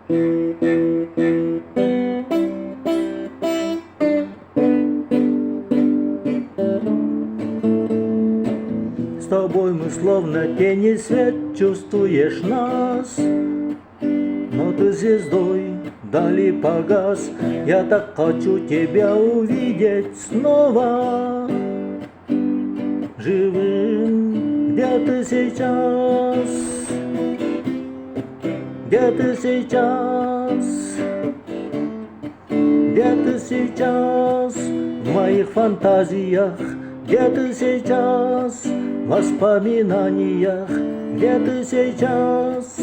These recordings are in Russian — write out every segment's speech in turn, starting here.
С тобой мы словно тень и свет, чувствуешь нас, но ты звездой вдали погас. Я так хочу тебя увидеть снова живым. Где ты сейчас? Где ты сейчас? Где ты сейчас? В моих фантазиях. Где ты сейчас? В воспоминаниях. Где ты сейчас?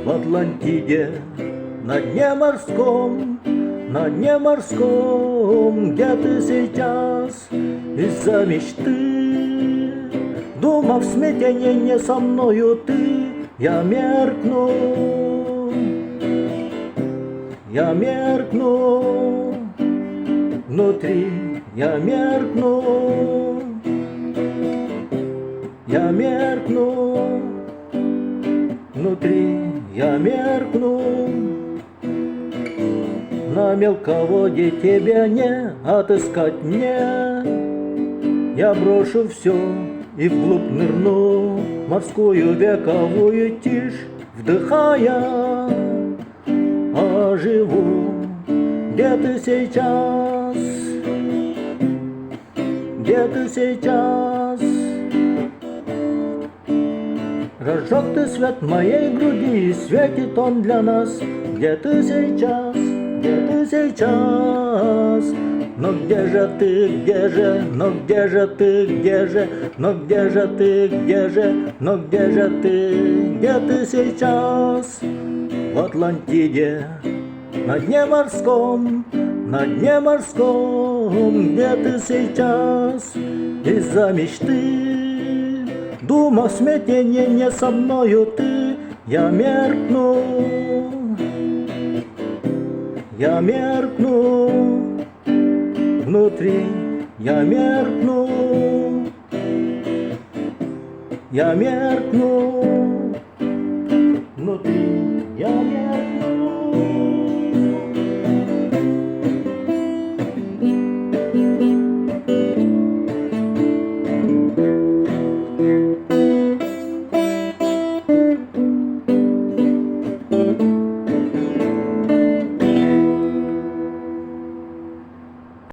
В Атлантиде, на дне морском, на дне морском. Где ты сейчас? Из-за мечты, думав в смятении, не со мною ты. Я меркну, я меркну внутри, я меркну, я меркну внутри, я меркну. На мелководье тебя не отыскать мне. Я брошу все и вглубь нырну, морскую вековую тишь вдыхая, оживу. Где ты сейчас? Где ты сейчас? Разжег ты свет моей груди, и светит он для нас. Где ты сейчас? Где ты сейчас? Но где же ты, где же, но где же ты, где же, но где же ты, где же, но где же ты сейчас? В Атлантиде, на дне морском, на дне морском. Где ты сейчас? Из-за мечты, дума в смятении, не со мною ты. Я меркну, я меркну внутри, я меркну, я меркну